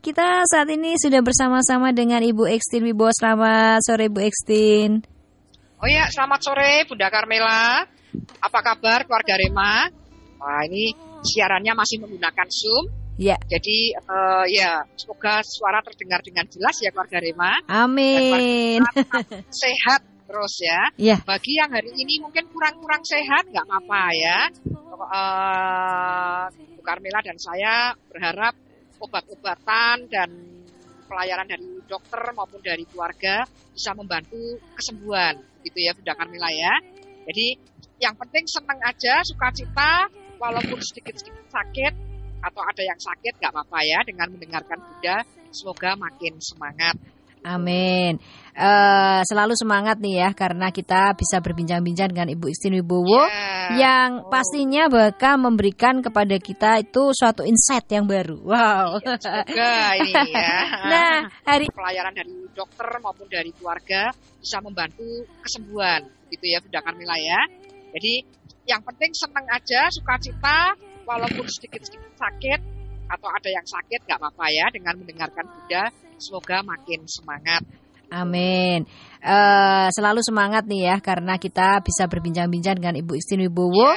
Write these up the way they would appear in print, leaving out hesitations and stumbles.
Kita saat ini sudah bersama-sama dengan Ibu Ekstin Wibowo. Selamat sore, Bu Ekstin. Oh ya, selamat sore Bunda Carmela. Apa kabar keluarga Rema? Wah, ini siarannya masih menggunakan Zoom. Ya. Jadi ya, semoga suara terdengar dengan jelas ya keluarga Rema. Amin. Sehat terus ya. Ya. Bagi yang hari ini mungkin kurang-kurang sehat, nggak apa-apa ya. Bu Carmela dan saya berharap obat-obatan dan pelayanan dari dokter maupun dari keluarga bisa membantu kesembuhan, gitu ya Bunda Carmela ya. Jadi yang penting senang aja, sukacita, walaupun sedikit-sedikit sakit atau ada yang sakit nggak apa-apa ya, dengan mendengarkan Bunda, semoga makin semangat. Amin. Selalu semangat nih ya, karena kita bisa berbincang-bincang dengan Ibu Ekstin Wibowo yang pastinya bakal memberikan kepada kita itu suatu insight yang baru. Wow. Ya, semoga ini ya. Nah, hari pelayanan dari dokter maupun dari keluarga bisa membantu kesembuhan, gitu ya Bunda Carmela ya. Jadi yang penting senang aja, sukacita, walaupun sedikit-sedikit sakit atau ada yang sakit nggak apa-apa ya, dengan mendengarkan Bunda, semoga makin semangat. Amin. Selalu semangat nih ya, karena kita bisa berbincang-bincang dengan Ibu Ekstin Wibowo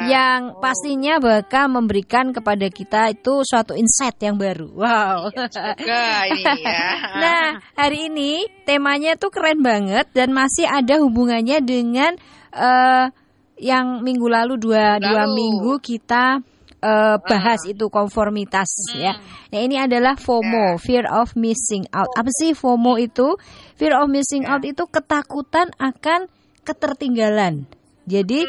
yang pastinya bakal memberikan kepada kita itu suatu insight yang baru. Wow. Ya, semoga ini ya. Nah, hari ini temanya tuh keren banget dan masih ada hubungannya dengan yang minggu lalu dua minggu kita bahas itu konformitas ya. Nah, ini adalah FOMO, fear of missing out. Apa sih FOMO itu? Fear of missing out itu ketakutan akan ketertinggalan. Jadi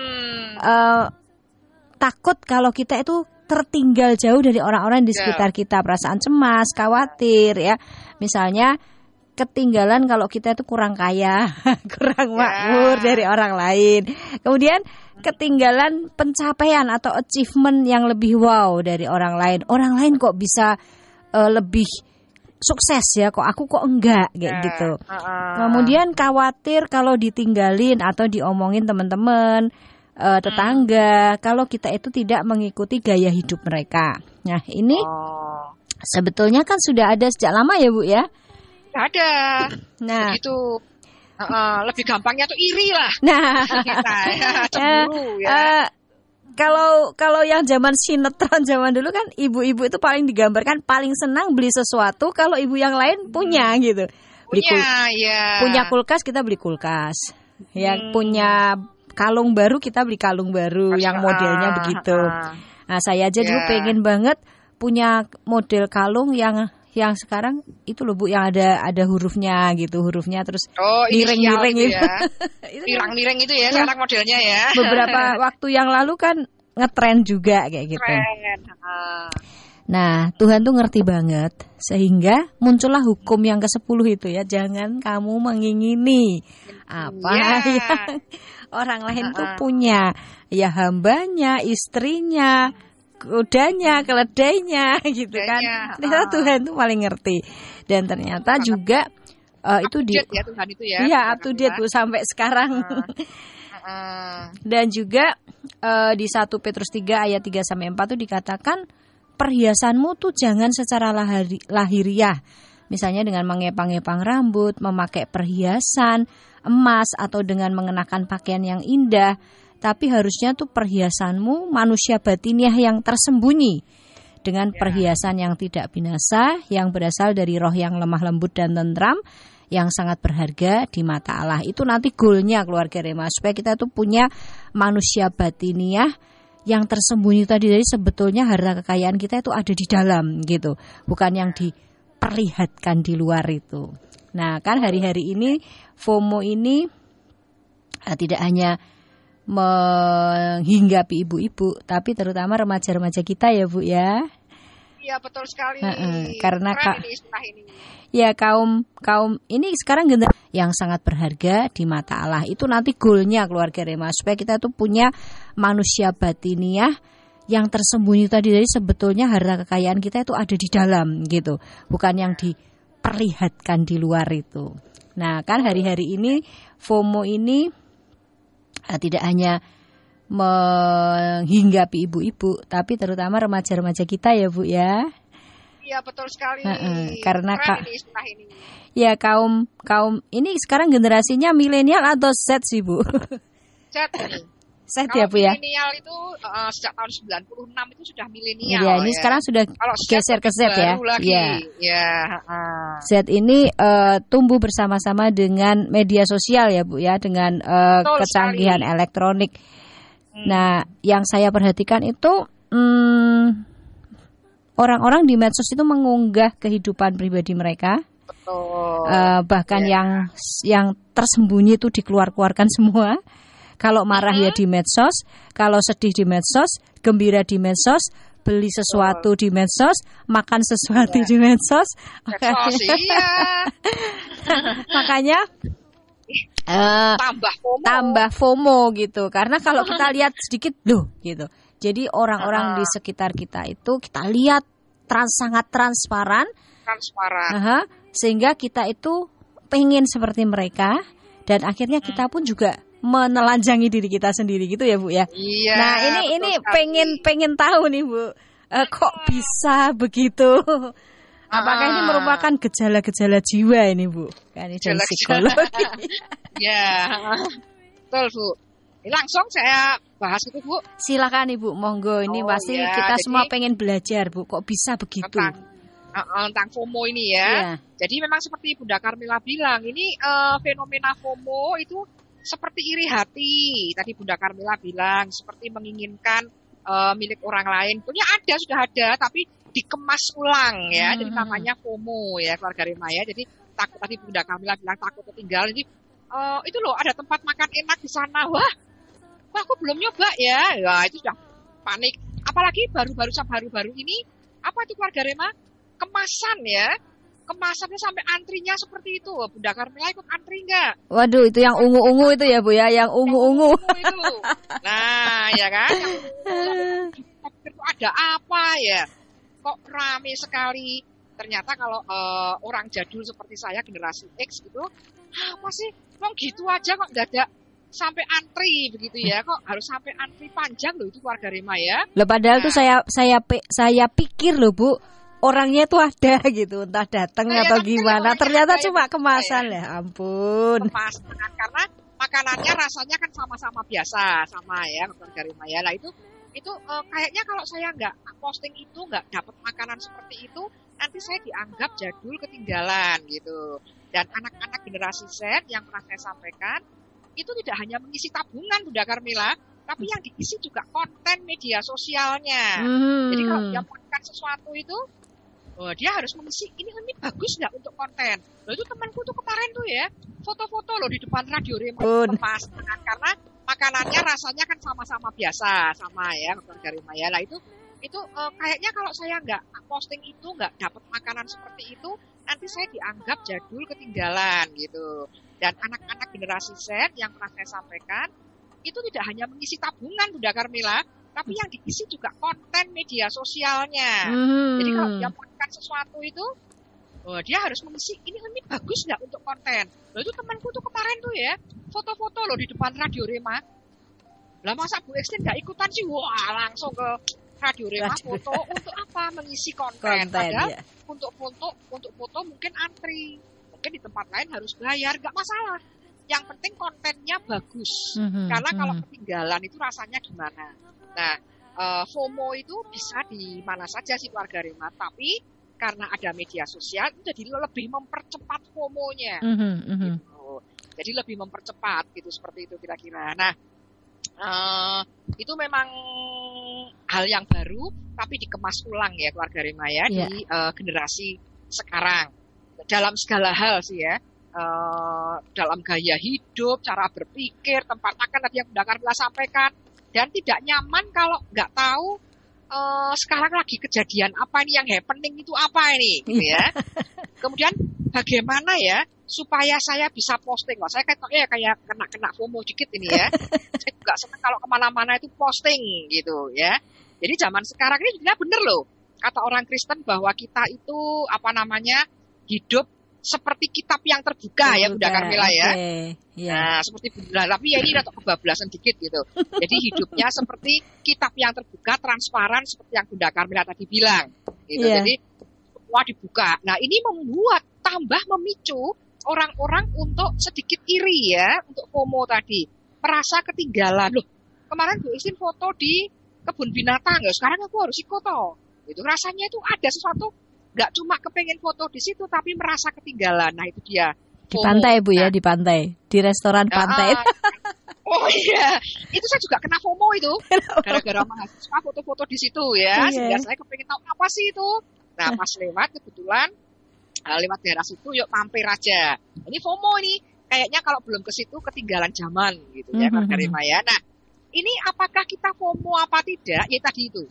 takut kalau kita itu tertinggal jauh dari orang-orang di sekitar kita, perasaan cemas, khawatir ya. Misalnya ketinggalan kalau kita itu kurang kaya, kurang makmur dari orang lain. Kemudian ketinggalan pencapaian atau achievement yang lebih wow dari orang lain. Orang lain kok bisa lebih sukses ya, kok aku kok enggak kayak gitu. Kemudian khawatir kalau ditinggalin atau diomongin teman-teman, tetangga, kalau kita itu tidak mengikuti gaya hidup mereka. Nah, ini sebetulnya kan sudah ada sejak lama ya, Bu ya? Ada. Nah, begitu. Lebih gampangnya tuh iri lah. Nah, kita ya, cemburu ya. Kalau yang zaman sinetron zaman dulu kan ibu-ibu itu paling digambarkan paling senang beli sesuatu kalau ibu yang lain punya gitu. Punya kulkas, kita beli kulkas. Yang punya kalung baru, kita beli kalung baru yang modelnya begitu. Nah, saya aja dulu pengen banget punya model kalung yang sekarang itu loh Bu, yang ada hurufnya gitu, hurufnya terus miring-miring gitu ya. Miring-miring itu ya sekarang modelnya ya. Beberapa waktu yang lalu kan ngetren juga kayak gitu. Nah, Tuhan tuh ngerti banget sehingga muncullah hukum yang ke-10 itu ya, jangan kamu mengingini apa yang orang lain tuh punya, ya hambanya, istrinya, kudanya, keledainya gitu kan. Ternyata Tuhan tuh paling ngerti. Dan ternyata juga itu ya Tuhan itu ya. Iya, up to date Bu sampai sekarang. Dan juga di 1 Petrus 3 ayat 3 sampai 4 tuh dikatakan perhiasanmu tuh jangan secara lahiriah. Misalnya dengan mengepang-epang rambut, memakai perhiasan emas atau dengan mengenakan pakaian yang indah. Tapi harusnya tuh perhiasanmu manusia batiniah yang tersembunyi dengan perhiasan yang tidak binasa, yang berasal dari roh yang lemah lembut dan tentram, yang sangat berharga di mata Allah. Itu nanti goalnya keluarga Rema, supaya kita tuh punya manusia batiniah yang tersembunyi tadi. Dari sebetulnya harta kekayaan kita itu ada di dalam gitu, bukan yang diperlihatkan di luar itu. Nah kan hari-hari ini FOMO ini tidak hanya menghinggapi ibu-ibu, tapi terutama remaja-remaja kita ya Bu ya. Iya betul sekali. Karena ini. Ya kaum ini sekarang yang sangat berharga di mata Allah. Itu nanti goalnya keluarga Rema, supaya kita tuh punya manusia batiniah yang tersembunyi tadi. Dari sebetulnya harta kekayaan kita itu ada di dalam gitu, bukan yang diperlihatkan di luar itu. Nah kan hari-hari ini FOMO ini tidak hanya menghinggapi ibu-ibu, tapi terutama remaja-remaja kita ya Bu ya. Iya betul sekali. Karena keren ini istilah ini. Ya kaum ini sekarang generasinya milenial atau Z sih Bu? Z ini. Z ya Bu ya. Milenial itu sejak tahun 96 itu sudah milenial. Ya, ini sekarang sudah geser ke Z ya. Iya. Ya. Z ini tumbuh bersama-sama dengan media sosial ya Bu ya, dengan kecanggihan sekali. Elektronik. Nah, yang saya perhatikan itu orang-orang di medsos itu mengunggah kehidupan pribadi mereka. Betul. Bahkan yang tersembunyi itu dikeluar-keluarkan semua. Kalau marah ya di medsos, kalau sedih di medsos, gembira di medsos, beli sesuatu di medsos, makan sesuatu di medsos. Makanya tambah FOMO gitu. Karena kalau kita lihat sedikit loh gitu. Jadi orang-orang di sekitar kita itu kita lihat sangat transparan. Sehingga kita itu pengen seperti mereka dan akhirnya kita pun juga menelanjangi diri kita sendiri gitu ya Bu ya. Iya, nah ini pengen tahu nih Bu, kok bisa begitu? Apakah ini merupakan gejala-gejala jiwa ini Bu? Kan ini dari psikologi. Ya, betul Bu. Langsung saya bahas itu Bu. Silakan Ibu, monggo. Ini pasti kita semua pengen belajar Bu. Kok bisa begitu? Tentang FOMO ini ya. Jadi memang seperti Bunda Karmila bilang, ini fenomena FOMO itu seperti iri hati. Tadi Bunda Karmila bilang seperti menginginkan milik orang lain. Punya sudah ada, tapi dikemas ulang ya. Jadi namanya FOMO ya keluarga Remaya. Jadi takut, tadi Bunda Karmila bilang takut ketinggalan. Jadi itu loh ada tempat makan enak di sana. Wah aku belum nyoba ya. Wah itu sudah panik. Apalagi baru-baru ini apa itu keluarga Rema? Kemasan ya. Kemasannya sampai antrinya seperti itu. Bunda Karmila ikut antri enggak? Waduh, itu yang ungu-ungu itu ya Bu ya, yang ungu-ungu. Nah, ya kan? Itu ada apa ya? Kok rame sekali? Ternyata kalau orang jadul seperti saya generasi X gitu, apa sih? Kok gitu aja kok dadak sampai antri begitu ya? Kok harus sampai antri panjang loh itu keluarga Rema ya? Loh padahal tuh saya pikir loh Bu, orangnya tuh ada gitu, entah datang atau gimana. Ternyata cuma kemasan ya, ampun. Kemasan karena makanannya rasanya kan sama-sama biasa, sama ya keluarga Remaya. Lah itu kayaknya kalau saya nggak posting itu, nggak dapat makanan seperti itu, nanti saya dianggap jadul ketinggalan gitu. Dan anak-anak generasi Z yang pernah saya sampaikan itu tidak hanya mengisi tabungan Bunda Karmila, tapi yang diisi juga konten media sosialnya. Jadi kalau dia makan sesuatu itu, dia harus mengisi ini bagus nggak untuk konten. Loh itu temanku tuh kemarin tuh ya foto-foto loh di depan Radio Rema lepas karena makanannya rasanya kan sama-sama biasa, sama ya keluarga Remaya. Lah itu kayaknya kalau saya nggak posting itu, nggak dapat makanan seperti itu, nanti saya dianggap jadul ketinggalan gitu. Dan anak-anak generasi Z yang pernah saya sampaikan itu tidak hanya mengisi tabungan Bunda Karmila, tapi yang diisi juga konten media sosialnya. Jadi kalau dia makan sesuatu itu, dia harus mengisi ini bagus nggak untuk konten. Loh itu temanku tuh kemarin tuh ya foto-foto loh di depan Radio Rema. Lah masa Bu Extin nggak ikutan sih? Wah langsung ke Radio Rema foto untuk apa? Mengisi konten. Padahal ya. Untuk foto mungkin antri, mungkin di tempat lain harus bayar, nggak masalah. Yang penting kontennya bagus. Karena kalau ketinggalan itu rasanya gimana? Nah, FOMO itu bisa di mana saja sih keluarga Rema, tapi karena ada media sosial itu jadi lebih mempercepat FOMO-nya. Gitu. Jadi lebih mempercepat gitu, seperti itu kira-kira. Nah, itu memang hal yang baru tapi dikemas ulang ya keluarga Rema ya di generasi sekarang. Dalam segala hal sih ya. Dalam gaya hidup, cara berpikir, tempat makan tadi yang Bunda Karmila sampaikan, dan tidak nyaman kalau nggak tahu sekarang lagi kejadian apa ini, yang happening itu apa ini, gitu ya. Kemudian bagaimana ya supaya saya bisa posting? Wah, saya kayak kena FOMO dikit ini ya. Saya juga senang kalau kemana-mana itu posting gitu ya. Jadi zaman sekarang ini juga bener loh kata orang Kristen bahwa kita itu hidup seperti kitab yang terbuka ya Bunda Karmila ya. Nah seperti Bunda, tapi ya ini rada kebablasan dikit gitu. Jadi hidupnya seperti kitab yang terbuka, transparan seperti yang Bunda Karmila tadi bilang. Gitu. Jadi wah dibuka. Nah ini membuat tambah memicu orang-orang untuk sedikit iri ya, untuk FOMO tadi, merasa ketinggalan. Loh, kemarin gue isin foto di kebun binatang, ya sekarang aku harus ikut toh. Itu rasanya itu ada sesuatu, nggak cuma kepengen foto di situ, tapi merasa ketinggalan. Nah itu dia. Di pantai Bu ya, di pantai, di restoran pantai. Oh iya, itu saya juga kena FOMO itu, gara-gara mahasiswa foto-foto di situ ya, sehingga saya kepengen tahu apa sih itu. Nah pas lewat kebetulan lewat daerah situ, yuk mampir aja. Ini FOMO ini, kayaknya kalau belum ke situ ketinggalan zaman gitu ya, keluarga Rema ya. Nah ini apakah kita FOMO apa tidak? Ya tadi itu,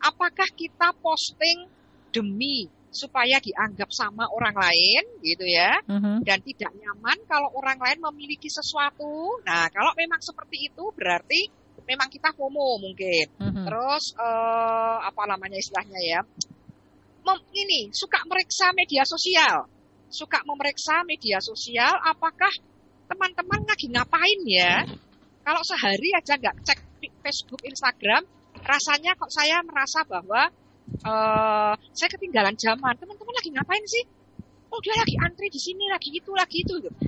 apakah kita posting demi supaya dianggap sama orang lain gitu ya, dan tidak nyaman kalau orang lain memiliki sesuatu. Nah kalau memang seperti itu berarti memang kita FOMO mungkin. Terus apa namanya istilahnya ya, ini suka meriksa media sosial, apakah teman-teman lagi ngapain ya? Kalau sehari aja nggak cek Facebook, Instagram, rasanya kok saya merasa bahwa saya ketinggalan zaman. Teman-teman lagi ngapain sih? Oh dia lagi antri di sini, lagi itu.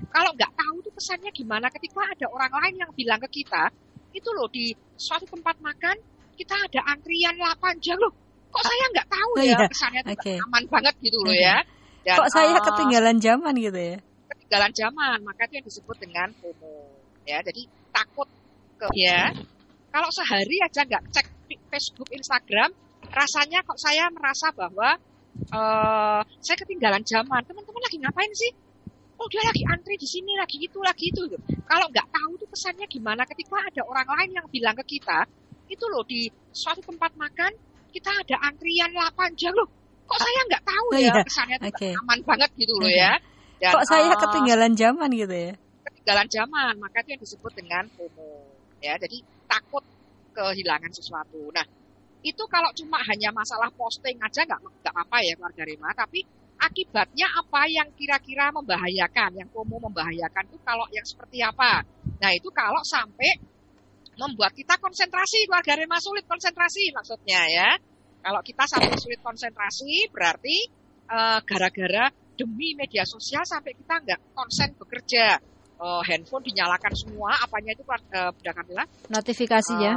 Kalau nggak tahu tuh kesannya gimana ketika ada orang lain yang bilang ke kita, itu loh di suatu tempat makan kita ada antrian 8 jam loh. Kok saya nggak tahu ya, kesannya tuh aman banget gitu loh ya. Dan, kok saya ketinggalan zaman gitu ya? Ketinggalan zaman, maka itu yang disebut dengan FOMO. Ya, jadi takut ke ya. Kalau sehari aja nggak cek Facebook, Instagram, rasanya kok saya merasa bahwa saya ketinggalan zaman. Teman-teman lagi ngapain sih? Oh dia lagi antri di sini, lagi itu. Kalau nggak tahu tuh kesannya gimana ketika ada orang lain yang bilang ke kita, itu loh di suatu tempat makan kita ada antrian 8 jam loh. Kok saya nggak tahu ya, kesannya tuh aman banget gitu loh ya. Dan, kok saya ketinggalan zaman gitu ya? Ketinggalan zaman, maka itu yang disebut dengan FOMO. Ya, jadi takut kehilangan sesuatu. Nah, itu kalau cuma hanya masalah posting aja nggak apa-apa ya keluarga Rema, tapi akibatnya apa yang kira-kira membahayakan, yang FOMO membahayakan itu kalau yang seperti apa? Nah itu kalau sampai membuat kita konsentrasi, keluarga Rema sulit konsentrasi maksudnya ya. Kalau kita sampai sulit konsentrasi berarti gara-gara demi media sosial sampai kita nggak konsen bekerja. Handphone dinyalakan semua, apanya itu Bunda Kamila? Notifikasinya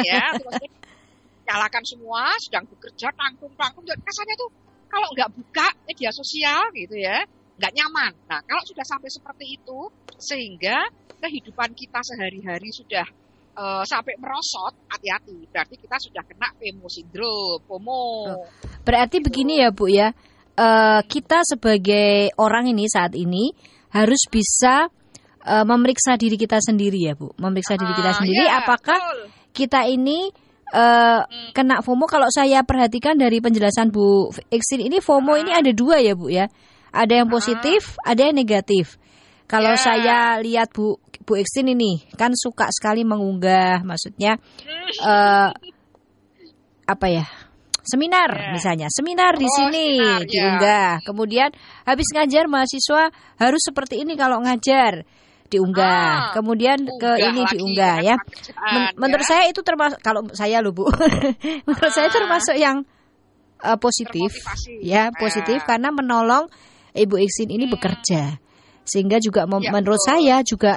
ya, terus nyalakan semua, sedang bekerja, tanggung, rasanya tuh kalau nggak buka media sosial gitu ya, nggak nyaman. Nah kalau sudah sampai seperti itu, sehingga kehidupan kita sehari-hari sudah sampai merosot, hati-hati, berarti kita sudah kena FOMO. Berarti gitu. Begini ya Bu ya, kita sebagai orang ini saat ini harus bisa memeriksa diri kita sendiri ya Bu, memeriksa diri kita sendiri apakah kita ini kena FOMO. Kalau saya perhatikan dari penjelasan Bu Iksin ini, FOMO ini ada dua ya Bu ya, ada yang positif, ada yang negatif. Kalau saya lihat Bu Iksin ini kan suka sekali mengunggah, maksudnya apa ya, seminar misalnya, seminar di sini diunggah. Kemudian habis ngajar mahasiswa harus seperti ini kalau ngajar, diunggah. Kemudian ke ini diunggah ya. Menurut saya itu termasuk, kalau saya loh Bu, menurut saya termasuk yang positif ya, positif karena menolong Ibu Iksin ini bekerja. Sehingga juga menurut saya juga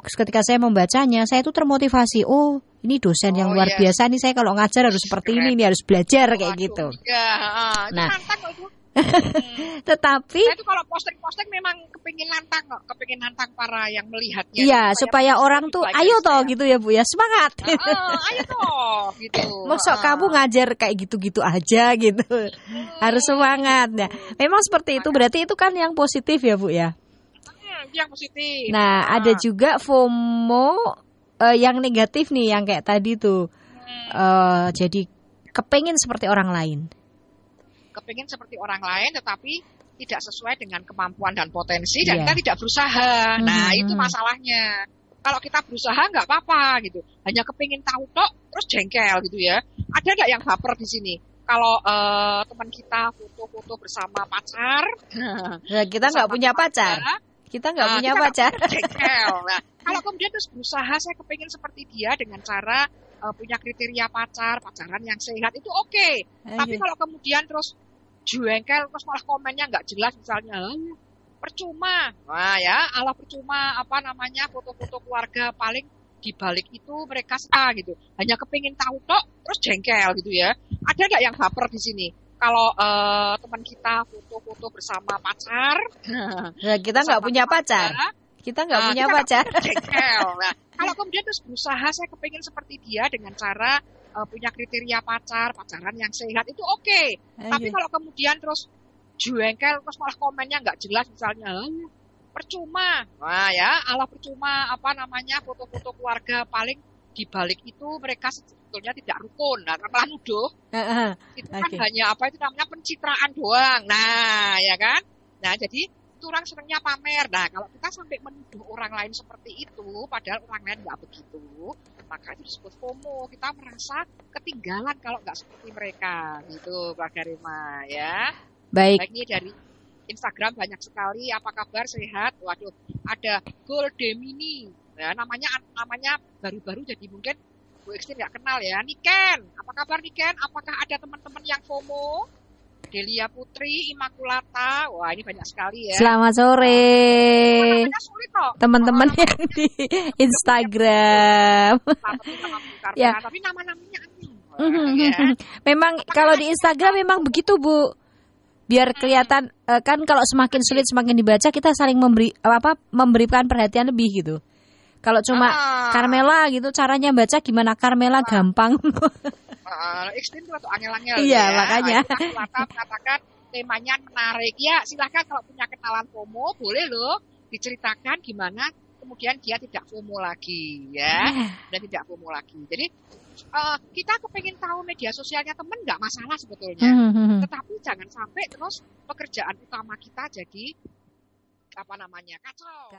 ketika saya membacanya, saya itu termotivasi. Oh, ini dosen yang luar biasa nih, saya kalau ngajar harus seperti ini harus belajar kayak gitu. Nah, tetapi saya itu kalau posting memang kepingin nantang para yang melihatnya. Iya, supaya orang tuh ayo toh gitu ya Bu ya, semangat. Ayo toh gitu. Maksud kamu ngajar kayak gitu-gitu aja gitu. Harus semangat. Nah, memang seperti itu, berarti itu kan yang positif ya Bu ya. Yang positif. Nah, ada juga FOMO yang negatif nih, yang kayak tadi tuh. Jadi kepengen seperti orang lain. Kepengen seperti orang lain tetapi tidak sesuai dengan kemampuan dan potensi dan kita tidak berusaha. Nah, itu masalahnya. Kalau kita berusaha nggak apa-apa gitu. Hanya kepengen tahu tok terus jengkel gitu ya. Ada nggak yang baper di sini? Kalau teman kita foto-foto bersama pacar, kita nggak punya pacar. Kita nggak punya pacar. Jengkel. Nah, kalau kemudian terus berusaha, saya kepengen seperti dia dengan cara punya kriteria pacaran yang sehat itu oke. Tapi kalau kemudian terus jengkel terus malah komennya nggak jelas misalnya, percuma. Nah ya, ala percuma foto-foto keluarga, paling dibalik itu mereka suka gitu. Hanya kepingin tahu tok terus jengkel gitu ya. Ada nggak yang baper di sini? Kalau teman kita foto-foto bersama pacar, nah, kita nggak punya pacar. Kita nggak punya pacar. Jengkel. Nah, kalau kemudian terus berusaha saya kepingin seperti dia dengan cara punya kriteria pacaran yang sehat itu oke. Tapi kalau kemudian terus jengkel terus malah komennya nggak jelas misalnya, percuma. Nah ya, ala percuma foto-foto keluarga, paling dibalik itu mereka sebetulnya tidak rukun. Nah, malah nuduh. Itu kan hanya pencitraan doang. Nah, ya kan? Nah, jadi orang senangnya pamer. Nah, kalau kita sampai menuduh orang lain seperti itu, padahal orang lain nggak begitu, maka itu disebut FOMO. Kita merasa ketinggalan kalau nggak seperti mereka, gitu, Mbak Garima, ya. Baik. Ini dari Instagram banyak sekali. Apa kabar, sehat? Waduh, ada Goldemini. Ya, namanya baru-baru, jadi mungkin Bu Ekstin nggak kenal ya. Niken, apa kabar Niken? Apakah ada teman-teman yang FOMO? Delia Putri, Imakulata, wah ini banyak sekali ya. Selamat sore. Teman-teman yang di Instagram. Ya. Tapi nama-namanya aneh. Ya. Memang kalau di Instagram memang begitu Bu. Biar kelihatan kan kalau semakin sulit semakin dibaca, kita saling memberikan perhatian lebih gitu. Kalau cuma Carmela gitu caranya baca gimana, Carmela gampang. Ekstin tuh angel-angel. Iya, ya. makanya. Kita mengatakan temanya menarik. Ya, silahkan kalau punya kenalan FOMO, boleh loh diceritakan gimana kemudian dia tidak FOMO lagi, ya. Dan tidak FOMO lagi. Jadi kita kepengen tahu media sosialnya teman nggak masalah sebetulnya. Tetapi jangan sampai terus pekerjaan utama kita jadi kacau.